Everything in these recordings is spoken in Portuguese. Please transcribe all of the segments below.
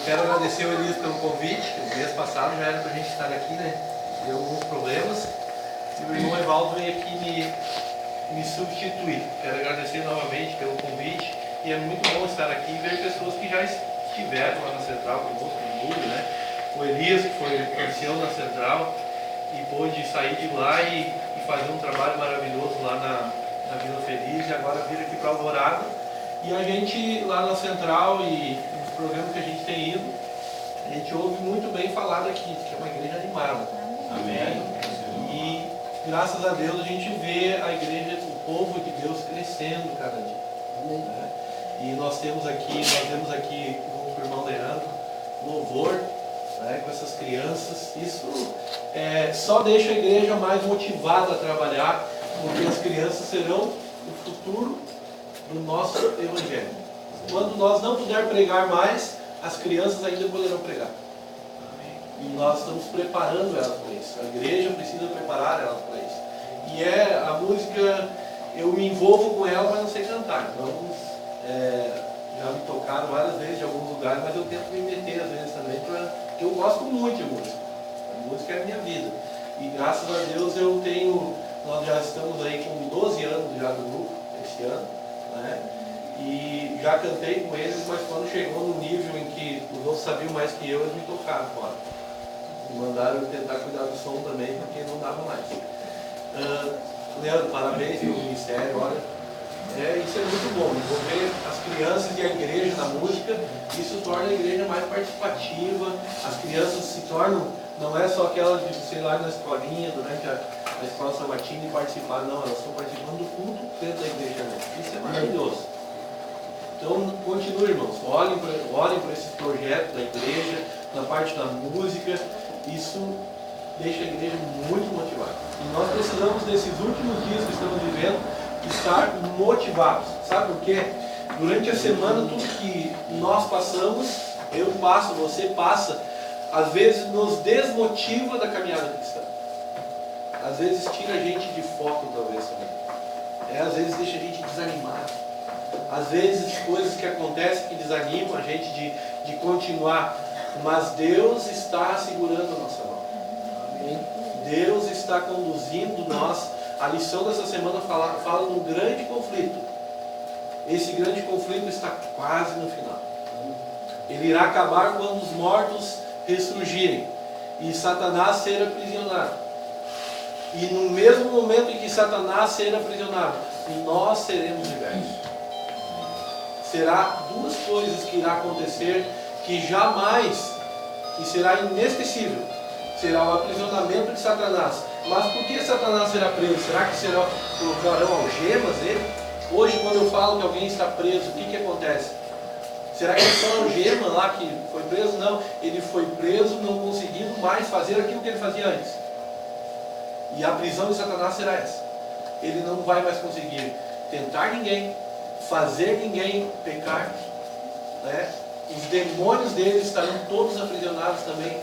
quero agradecer o Elias pelo convite. O mês passado já era para a gente estar aqui, né? Deu alguns problemas. E o irmão Evaldo veio aqui me substituir. Quero agradecer novamente pelo convite. E é muito bom estar aqui e ver pessoas que já estiveram lá na Central conosco, no Núcleo, né? O Elias, que foi ancião na Central e pôde sair de lá e fazer um trabalho maravilhoso lá na Vila Feliz, e agora vir aqui para Alvorada. E a gente lá na Central e nos programas que a gente tem ido, a gente ouve muito bem falar daqui, que é uma igreja animada. Amém. E graças a Deus a gente vê a igreja, o povo de Deus crescendo cada dia. Né? E nós temos aqui com o irmão Leandro, louvor, né, com essas crianças. Isso só deixa a igreja mais motivada a trabalhar, porque as crianças serão o futuro do nosso evangelho. Quando nós não puder pregar mais, as crianças ainda poderão pregar. E nós estamos preparando elas para isso. A igreja precisa preparar elas para isso. E a música, eu me envolvo com ela, mas não sei cantar. Então, já me tocaram várias vezes em alguns lugares, mas eu tento me meter às vezes também, porque eu gosto muito de música. A música é a minha vida. E graças a Deus nós já estamos aí com 12 anos já do grupo, esse ano, né? E já cantei com eles, mas quando chegou no nível em que os outros sabiam mais que eu, eles me tocaram fora. Me mandaram eu tentar cuidar do som também, porque não dava mais. Leandro, parabéns pelo ministério, olha. Isso é muito bom, envolver as crianças e a igreja na música, isso torna a igreja mais participativa, as crianças se tornam, não é só aquelas de você ir lá na escolinha, durante a escola sabatina e participar, não, elas estão participando do culto dentro da igreja mesmo. Isso é maravilhoso. Então, continue, irmãos, olhem por esse projeto da igreja, na parte da música, isso deixa a igreja muito motivada. E nós precisamos, nesses últimos dias que estamos vivendo, estar motivados. Sabe por quê? Durante a semana, tudo que nós passamos, eu passo, você passa, às vezes nos desmotiva da caminhada cristã. Às vezes tira a gente de foco, talvez, também. Às vezes deixa a gente desanimado. Às vezes coisas que acontecem que desanimam a gente de continuar. Mas Deus está segurando a nossa mão. Amém? Deus está conduzindo nós. A lição dessa semana fala num grande conflito. Esse grande conflito está quase no final. Ele irá acabar quando os mortos ressurgirem e Satanás ser aprisionado. E no mesmo momento em que Satanás ser aprisionado, nós seremos libertos. Será duas coisas que irá acontecer que jamais, e será inesquecível. Será o aprisionamento de Satanás. Mas por que Satanás será preso? Será que colocarão algemas nele? Hoje, quando eu falo que alguém está preso, o que acontece? Será que é só algema lá que foi preso? Não, ele foi preso não conseguindo mais fazer aquilo que ele fazia antes. E a prisão de Satanás será essa. Ele não vai mais conseguir tentar ninguém, fazer ninguém pecar, né? Os demônios dele estarão todos aprisionados também.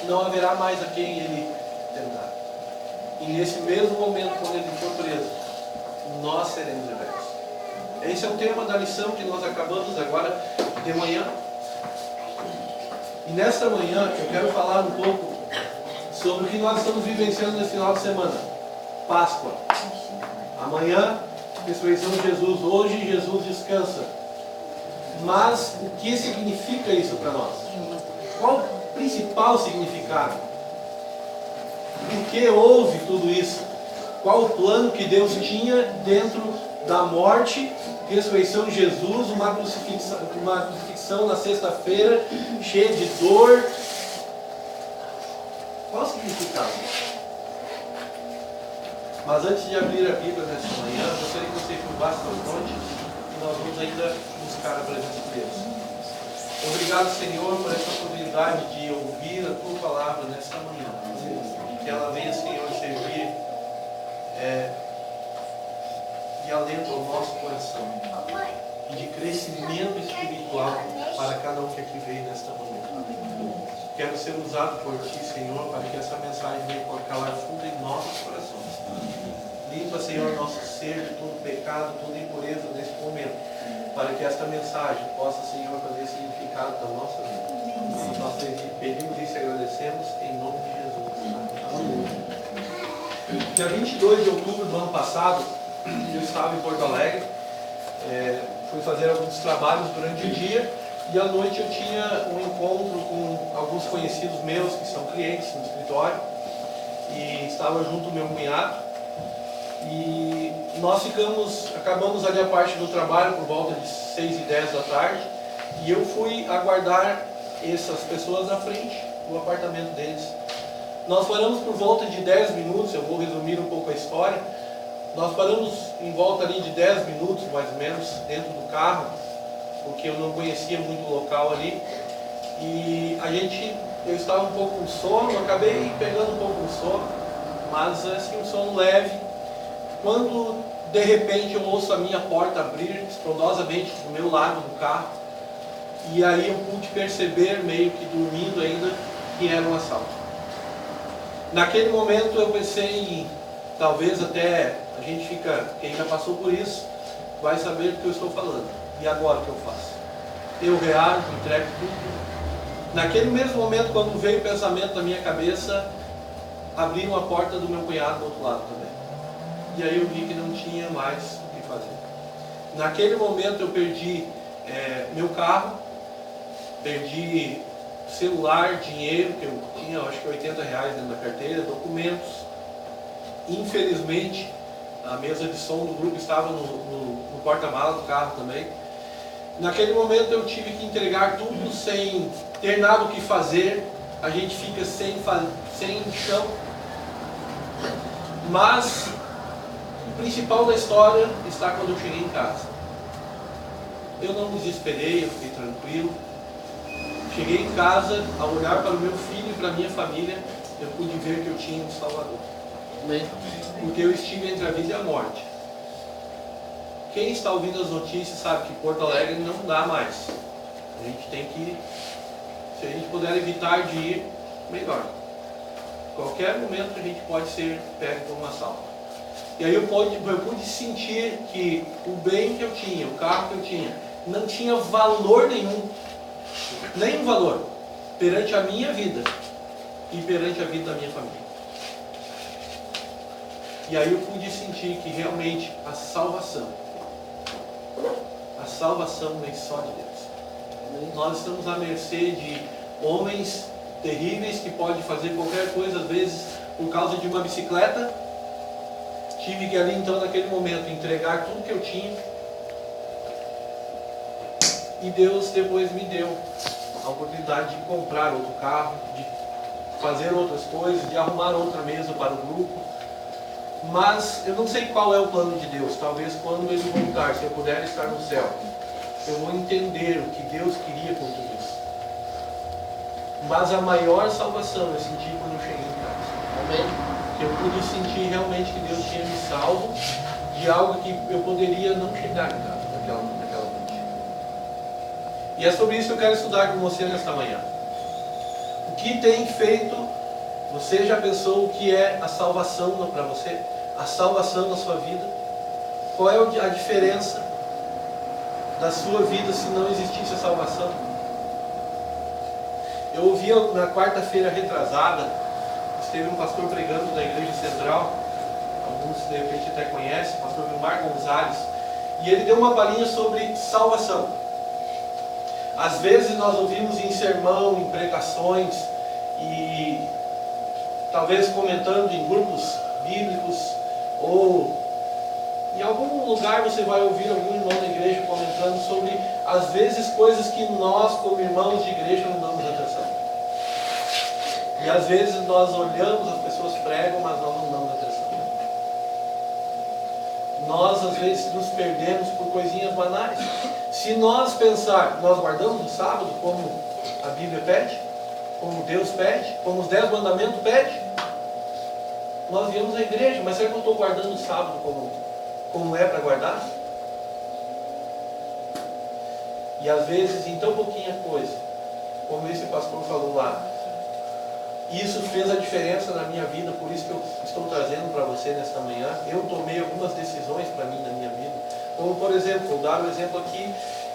Não haverá mais a quem ele tentar. E nesse mesmo momento, quando ele for preso, nós seremos libertos. Esse é o tema da lição que nós acabamos agora de manhã. E nesta manhã eu quero falar um pouco sobre o que nós estamos vivenciando nesse final de semana. Páscoa. Amanhã, ressurreição de Jesus. Hoje, Jesus descansa. Mas o que significa isso para nós? Qual o principal significado? Por que houve tudo isso? Qual o plano que Deus tinha dentro da morte, ressurreição de Jesus, uma crucifixão na sexta-feira, cheia de dor? Qual o significado? Mas antes de abrir a Bíblia nesta manhã, eu gostaria que você curvasse a fronte e nós vamos ainda buscar a presença de Deus. Obrigado, Senhor, por essa oportunidade de ouvir a Tua palavra nesta manhã. Que ela venha, Senhor, servir de alento ao nosso coração e de crescimento espiritual para cada um que aqui veio nesta manhã. Quero ser usado por Ti, Senhor, para que essa mensagem venha calar fundo em nossos corações. Limpa, Senhor, nosso ser de todo pecado, toda impureza neste momento, para que esta mensagem possa, Senhor, fazer significado da nossa vida. Nós pedimos isso e agradecemos em nome de Jesus. Amém. Dia 22 de outubro do ano passado, eu estava em Porto Alegre, fui fazer alguns trabalhos durante o dia e à noite eu tinha um encontro com alguns conhecidos meus que são clientes no escritório e estava junto o meu cunhado e nós acabamos ali a parte do trabalho por volta de 6h10 da tarde e eu fui aguardar essas pessoas na frente do apartamento deles. Nós paramos por volta de 10 minutos, eu vou resumir um pouco a história. Nós paramos em volta ali de 10 minutos, mais ou menos, dentro do carro, porque eu não conhecia muito o local ali. E eu estava um pouco com sono, acabei pegando um pouco de sono, mas assim, um sono leve. Quando, de repente, eu ouço a minha porta abrir estrondosamente do meu lado do carro, e aí eu pude perceber, meio que dormindo ainda, que era um assalto. Naquele momento eu pensei em, talvez até quem já passou por isso, vai saber do que eu estou falando. E agora o que eu faço? Eu reajo, entrego tudo. Naquele mesmo momento, quando veio o pensamento na minha cabeça, abriram a porta do meu cunhado do outro lado também. E aí eu vi que não tinha mais o que fazer. Naquele momento eu perdi meu carro, perdi celular, dinheiro, que eu tinha acho que R$80 dentro da carteira, documentos. Infelizmente, a mesa de som do grupo estava no porta-malas do carro também. Naquele momento eu tive que entregar tudo sem ter nada o que fazer. A gente fica sem chão. Mas o principal da história está quando eu cheguei em casa. Eu não me desesperei, eu fiquei tranquilo. Cheguei em casa, ao olhar para o meu filho e para a minha família, eu pude ver que eu tinha um Salvador. Amém? Porque eu estive entre a vida e a morte. Quem está ouvindo as notícias sabe que Porto Alegre não dá mais. A gente tem que, se a gente puder evitar de ir, melhor. Qualquer momento a gente pode ser pego por um assalto. E aí eu pude sentir que o bem que eu tinha, o carro que eu tinha, não tinha valor nenhum valor perante a minha vida e perante a vida da minha família. E aí eu pude sentir que realmente a salvação vem só de Deus. Nós estamos à mercê de homens terríveis que podem fazer qualquer coisa, às vezes por causa de uma bicicleta. Tive que ali então naquele momento entregar tudo que eu tinha. E Deus depois me deu a oportunidade de comprar outro carro, de fazer outras coisas, de arrumar outra mesa para o grupo. Mas eu não sei qual é o plano de Deus. Talvez quando Ele voltar, se eu puder estar no céu, eu vou entender o que Deus queria com tudo isso. Mas a maior salvação eu senti quando eu cheguei em casa. Amém? Eu pude sentir realmente que Deus tinha me salvo de algo que eu poderia não chegar em casa naquela noite. E é sobre isso que eu quero estudar com você nesta manhã. O que tem feito, você já pensou o que é a salvação para você? A salvação na sua vida? Qual é a diferença da sua vida se não existisse a salvação? Eu ouvi na quarta-feira retrasada, esteve um pastor pregando da Igreja Central, alguns de repente até conhecem, o pastor Vilmar Gonzalez, e ele deu uma palhinha sobre salvação. Às vezes nós ouvimos em sermão, em pregações, e talvez comentando em grupos bíblicos, ou em algum lugar você vai ouvir algum irmão da igreja comentando sobre, às vezes, coisas que nós, como irmãos de igreja, não damos atenção. E às vezes nós olhamos, as pessoas pregam, mas nós não damos atenção. Nós às vezes nos perdemos por coisinhas banais. Se nós pensar, nós guardamos o sábado como a Bíblia pede, como Deus pede, como os 10 mandamentos pedem, nós viemos à igreja, mas será que eu estou guardando o sábado como é para guardar? E às vezes em tão pouquinha coisa, como esse pastor falou lá, isso fez a diferença na minha vida, por isso que eu estou trazendo para você nesta manhã. Eu tomei algumas decisões para mim na minha vida. Como por exemplo, vou dar um exemplo aqui,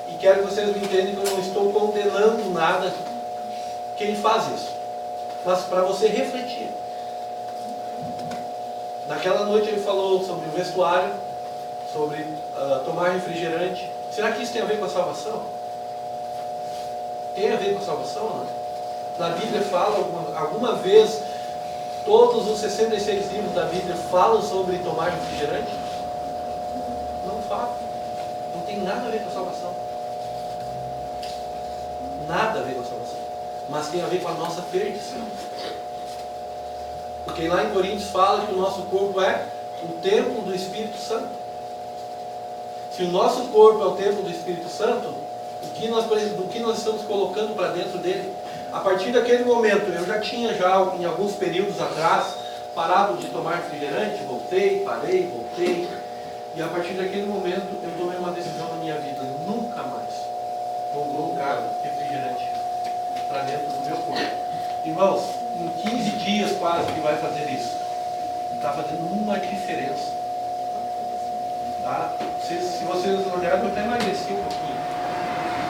e quero que vocês me entendam que eu não estou condenando nada, que ele faz isso. Mas para você refletir. Naquela noite ele falou sobre o vestuário, sobre tomar refrigerante. Será que isso tem a ver com a salvação? Tem a ver com a salvação, não? Na Bíblia fala, alguma vez, todos os 66 livros da Bíblia falam sobre tomar refrigerante? Não fala. Não tem nada a ver com a salvação. Nada a ver com a salvação. Mas tem a ver com a nossa perdição. Porque lá em Coríntios fala que o nosso corpo é o templo do Espírito Santo. Se o nosso corpo é o templo do Espírito Santo, o que nós estamos colocando para dentro dele? A partir daquele momento, eu já tinha em alguns períodos atrás, parado de tomar refrigerante, voltei, parei, voltei. E a partir daquele momento, eu tomei uma decisão na minha vida: nunca mais vou colocar refrigerante para dentro do meu corpo. Irmãos, em 15 dias quase que vai fazer isso. Está fazendo uma diferença. Tá? Se vocês olharem, eu até emagreci um pouquinho.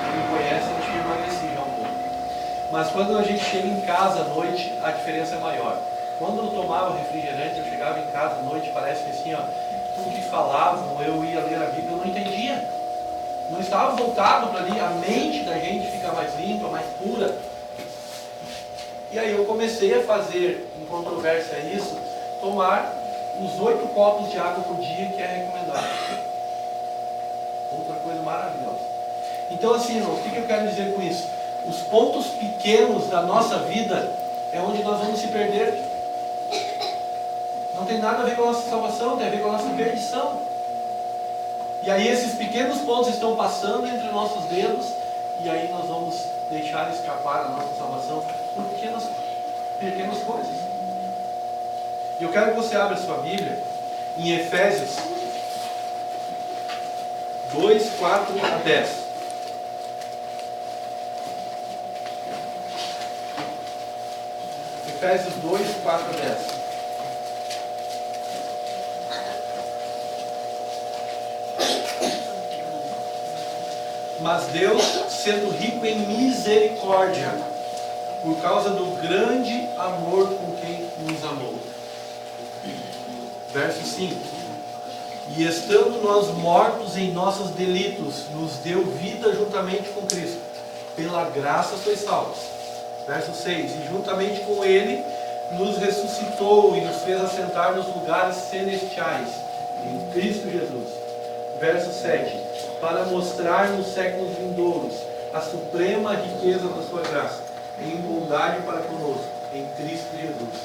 Quem me conhece, eu tinha emagrecido já um pouco. Mas quando a gente chega em casa à noite, a diferença é maior. Quando eu tomava refrigerante, eu chegava em casa à noite, parece que assim, ó, tudo que falavam, eu ia ler a Bíblia, eu não entendia. Não estava voltado para ali, a mente da gente fica mais limpa, mais pura. E aí eu comecei a fazer, em controvérsia a isso, tomar os 8 copos de água por dia, que é recomendado. Outra coisa maravilhosa. Então assim, irmãos, o que eu quero dizer com isso? Os pontos pequenos da nossa vida é onde nós vamos se perder. Não tem nada a ver com a nossa salvação, tem a ver com a nossa perdição. E aí esses pequenos pontos estão passando entre nossos dedos, e aí nós vamos deixar escapar a nossa salvação por pequenas coisas. E eu quero que você abra sua Bíblia em Efésios 2, 4 a 10. Efésios 2, 4 a 10. Mas Deus, sendo rico em misericórdia, por causa do grande amor com quem nos amou. Verso 5. E estando nós mortos em nossos delitos, nos deu vida juntamente com Cristo. Pela graça sois salvos. Verso 6. E juntamente com Ele nos ressuscitou e nos fez assentar nos lugares celestiais, em Cristo Jesus. Verso 7. Para mostrar nos séculos vindouros a suprema riqueza da sua graça, em bondade para conosco, em Cristo Jesus.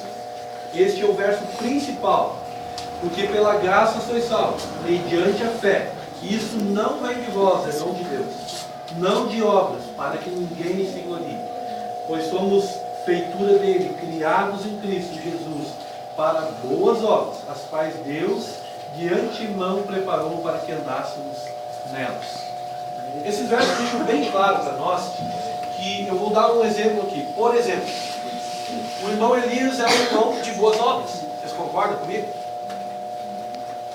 Este é o verso principal. Porque pela graça sois salvos, mediante a fé. Isso não vem de vós, é dom de Deus. Não de obras, para que ninguém se glorie. Pois somos feitura dele, criados em Cristo Jesus, para boas obras, as quais Deus de antemão preparou para que andássemos nelas. Esses versos deixam bem claro para nós que eu vou dar um exemplo aqui. Por exemplo, o irmão Elias é um irmão de boas obras. Vocês concordam comigo?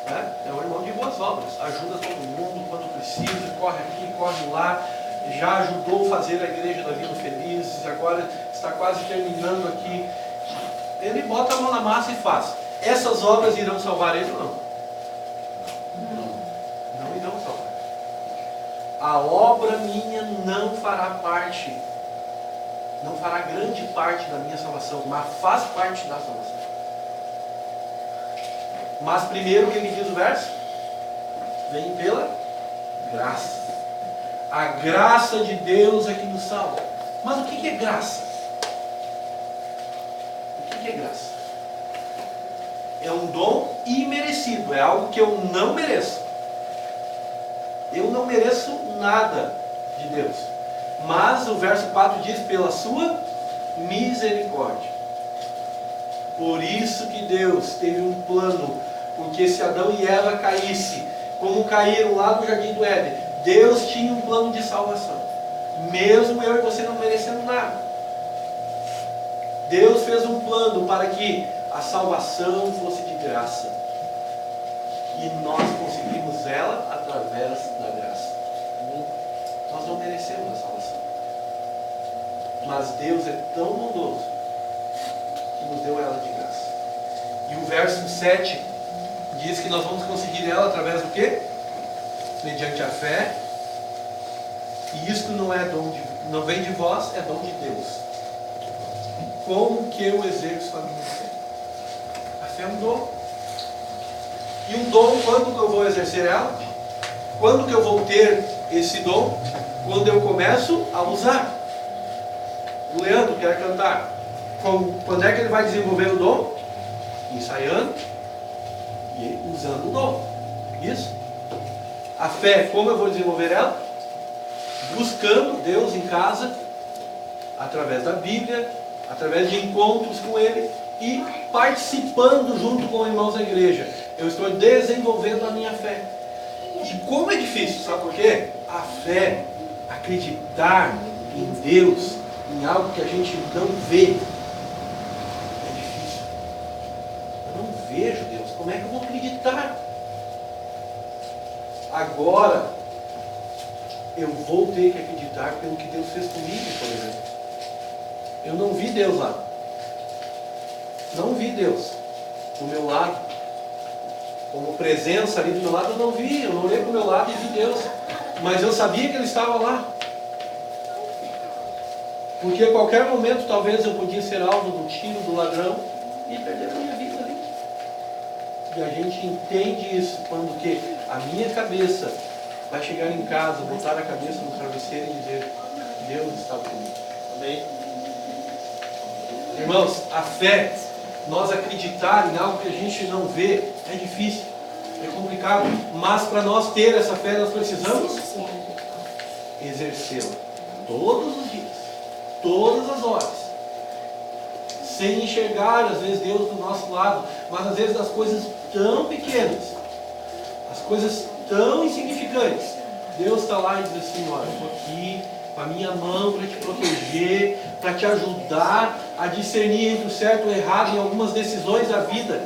É um irmão de boas obras. Ajuda todo mundo quando precisa, corre aqui, corre lá. Já ajudou a fazer a igreja da Vila Feliz, agora está quase terminando aqui. Ele bota a mão na massa e faz. Essas obras irão salvar ele ou não? Não irão salvar. A obra minha não fará parte, não fará grande parte da minha salvação, mas faz parte da salvação. Mas primeiro o que diz o verso? Vem pela graça. A graça de Deus é que nos salva. Mas o que é graça? O que é graça? É um dom imerecido, é algo que eu não mereço. Eu não mereço nada de Deus. Mas o verso 4 diz, pela sua misericórdia. Por isso que Deus teve um plano, porque se Adão e Eva caíssem, como caíram lá no Jardim do Éden, Deus tinha um plano de salvação. Mesmo eu e você não merecendo nada. Deus fez um plano para que a salvação fosse de graça. E nós conseguimos ela através da graça. Nós não merecemos a salvação. Mas Deus é tão bondoso que nos deu ela de graça. E o verso 7 diz que nós vamos conseguir ela através do quê? Mediante a fé. E isto não é não vem de vós, é dom de Deus. Como que eu exerço a minha fé? A fé é um dom. E um dom, quando que eu vou exercer ela? Quando que eu vou ter esse dom? Quando eu começo a usar. O Leandro quer cantar. Quando é que ele vai desenvolver o dom? Ensaiando e usando o dom. Isso. A fé, como eu vou desenvolver ela? Buscando Deus em casa, através da Bíblia, através de encontros com Ele e participando junto com irmãos da igreja. Eu estou desenvolvendo a minha fé. E como é difícil, sabe por quê? A fé, acreditar em Deus, em algo que a gente não vê, é difícil. Eu não vejo Deus, como é que eu vou acreditar? Agora, eu vou ter que acreditar pelo que Deus fez comigo, por exemplo. Eu não vi Deus lá. Não vi Deus do meu lado. Como presença ali do meu lado, eu não vi. Eu não olhei para o meu lado e vi Deus. Mas eu sabia que Ele estava lá. Porque a qualquer momento, talvez eu podia ser alvo do tiro, do ladrão e perder a minha vida ali. E a gente entende isso quando que a minha cabeça vai chegar em casa, botar a cabeça no travesseiro e dizer: Deus está comigo. Amém? Irmãos, a fé, nós acreditar em algo que a gente não vê, é difícil, é complicado. Mas para nós ter essa fé, nós precisamos exercê-la todos os dias, todas as horas. Sem enxergar, às vezes, Deus do nosso lado, mas às vezes das coisas tão pequenas, as coisas tão insignificantes. Deus está lá e diz assim: olha, eu estou aqui com a minha mão para te proteger, para te ajudar a discernir entre o certo e o errado em algumas decisões da vida.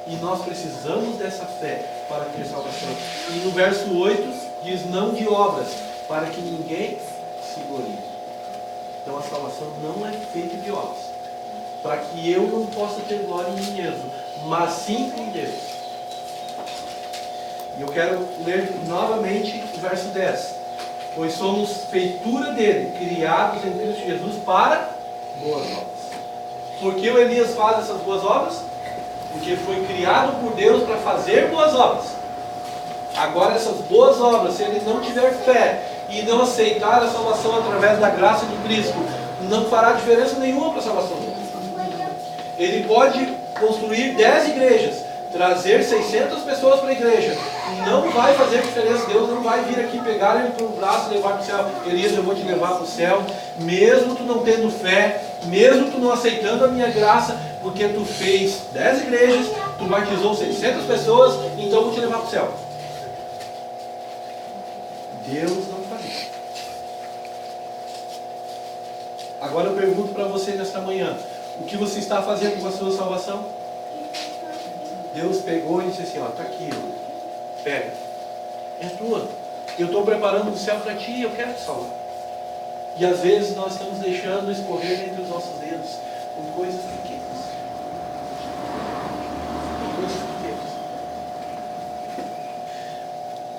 E nós precisamos dessa fé para ter salvação. E no verso 8 diz: não de obras, para que ninguém se glorie. Então a salvação não é feita de obras, para que eu não possa ter glória em mim mesmo, mas sim em Deus. E eu quero ler novamente o verso 10. Pois somos feitura dele, criados em Cristo Jesus para boas obras. Por que o Elias faz essas boas obras? Porque foi criado por Deus para fazer boas obras. Agora essas boas obras, se ele não tiver fé e não aceitar a salvação através da graça de Cristo, não fará diferença nenhuma para a salvação dele. Ele pode construir 10 igrejas, trazer 600 pessoas para a igreja, não vai fazer diferença. Deus não vai vir aqui pegar ele pelo braço e levar para o céu. Elias, eu vou te levar para o céu, mesmo tu não tendo fé, mesmo tu não aceitando a minha graça, porque tu fez 10 igrejas, tu batizou 600 pessoas, então eu vou te levar para o céu. Deus não faz isso. Agora eu pergunto para você nesta manhã: o que você está fazendo com a sua salvação? Deus pegou e disse assim: ó, está aqui, ó, pega, é tua. Eu estou preparando o céu para ti, eu quero te salvar. E às vezes nós estamos deixando escorrer entre os nossos dedos com coisas pequenas. Com coisas pequenas.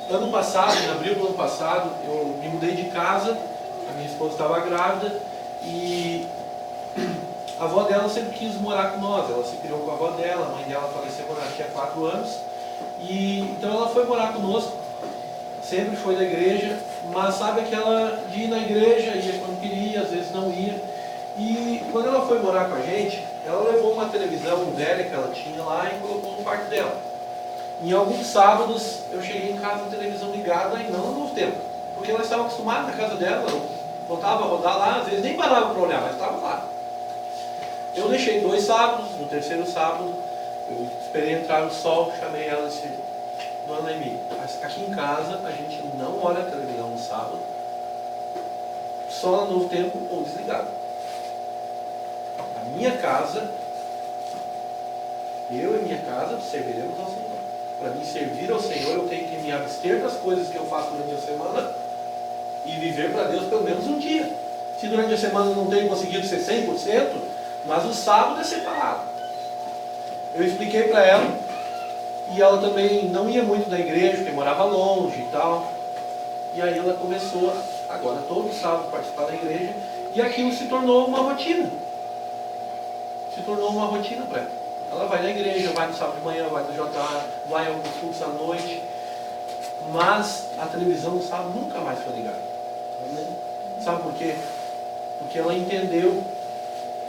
Ano passado, em abril do ano passado, eu me mudei de casa, a minha esposa estava grávida e a avó dela sempre quis morar com nós. Ela se criou com a avó dela, a mãe dela faleceu quando ela tinha 4 anos. E então ela foi morar conosco. Sempre foi da igreja, mas sabe aquela de ir na igreja, ia quando queria, às vezes não ia. E quando ela foi morar com a gente, ela levou uma televisão velha que ela tinha lá e colocou no quarto dela. Em alguns sábados eu cheguei em casa com a televisão ligada e não no tempo, porque ela estava acostumada na casa dela, voltava a rodar lá, às vezes nem parava para olhar, mas estava lá. Eu deixei 2 sábados, no terceiro sábado, eu esperei entrar o sol, chamei ela e disse: Dona Noemi, aqui em casa a gente não olha a televisão no sábado, só no tempo ou desligado. Na minha casa, eu e minha casa serviremos ao Senhor. Para me servir ao Senhor, eu tenho que me abster das coisas que eu faço durante a semana e viver para Deus pelo menos um dia. se durante a semana não tenho conseguido ser 100%, mas o sábado é separado. Eu expliquei para ela, e ela também não ia muito na igreja, porque morava longe e tal. E aí ela começou, agora todo sábado, participar da igreja, e aquilo se tornou uma rotina. Se tornou uma rotina para ela. Ela vai na igreja, vai no sábado de manhã, vai no JA, vai a alguns cultos à noite. Mas a televisão no sábado nunca mais foi ligada. Sabe por quê? Porque ela entendeu.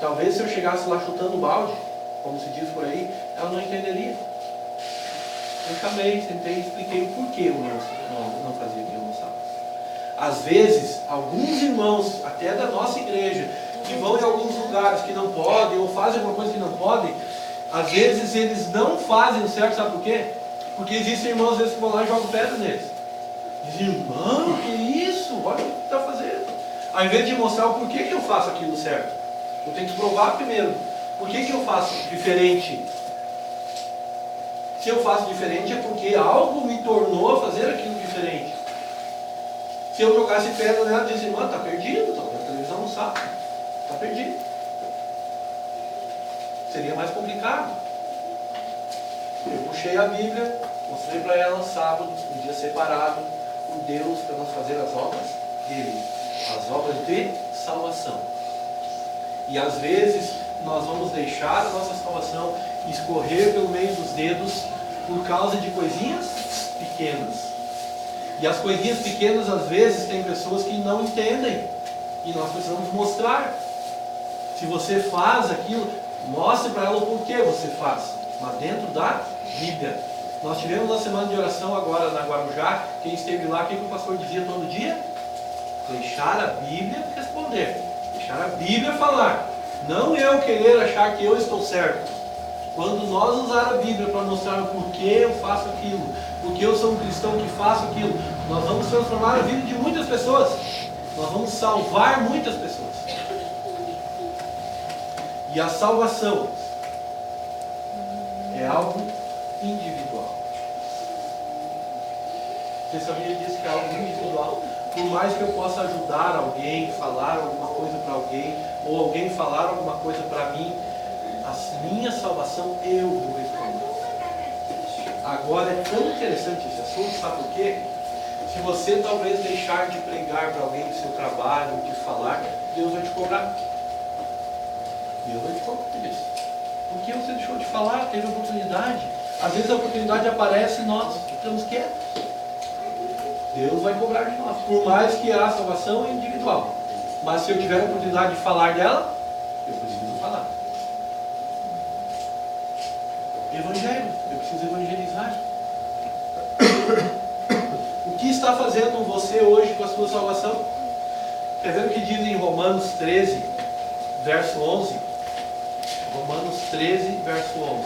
Talvez se eu chegasse lá chutando balde, como se diz por aí, ela não entenderia. Eu chamei, sentei e expliquei o porquê eu não fazia aquilo no sábado. Às vezes, alguns irmãos, até da nossa igreja, que vão em alguns lugares que não podem, ou fazem alguma coisa que não podem, às vezes eles não fazem o certo, sabe por quê? Porque existem irmãos às vezes que vão lá e jogam pedra neles. Dizem, irmão, que isso? Olha o que está fazendo. Ao invés de mostrar o porquê que eu faço aquilo certo, eu tenho que provar primeiro. Por que eu faço diferente? Se eu faço diferente é porque algo me tornou a fazer aquilo diferente. Se eu jogasse pedra nela e dizia, irmã, está perdido, está vendo a televisão no sábado, está perdido. Seria mais complicado. Eu puxei a Bíblia, mostrei para ela sábado, um dia separado, o Deus para nós fazer as obras dele, as obras de salvação. E às vezes nós vamos deixar a nossa salvação escorrer pelo meio dos dedos por causa de coisinhas pequenas. E as coisinhas pequenas às vezes tem pessoas que não entendem. E nós precisamos mostrar. Se você faz aquilo, mostre para ela o porquê você faz. Mas dentro da Bíblia. Nós tivemos uma semana de oração agora na Guarujá. Quem esteve lá, o que o pastor dizia todo dia? Deixar a Bíblia responder. Deixar a Bíblia falar. Não eu querer achar que eu estou certo. Quando nós usar a Bíblia para mostrar o porquê eu faço aquilo, porque eu sou um cristão que faço aquilo, nós vamos transformar a vida de muitas pessoas. Nós vamos salvar muitas pessoas. E a salvação é algo individual. Você sabia disso, que é algo individual? Por mais que eu possa ajudar alguém, falar alguma coisa para alguém, ou alguém falar alguma coisa para mim, a minha salvação eu vou responder. Agora é tão interessante esse assunto, sabe por quê? Se você talvez deixar de pregar para alguém do seu trabalho, de falar, Deus vai te cobrar. Deus vai te cobrar por isso. Porque você deixou de falar, teve oportunidade. Às vezes a oportunidade aparece e nós ficamos quietos. Deus vai cobrar de nós. Por mais que a salvação é individual. Mas se eu tiver a oportunidade de falar dela, eu preciso falar. Evangelho, eu preciso evangelizar. O que está fazendo você hoje com a sua salvação? Quer ver o que diz em Romanos 13, verso 11? Romanos 13, verso 11.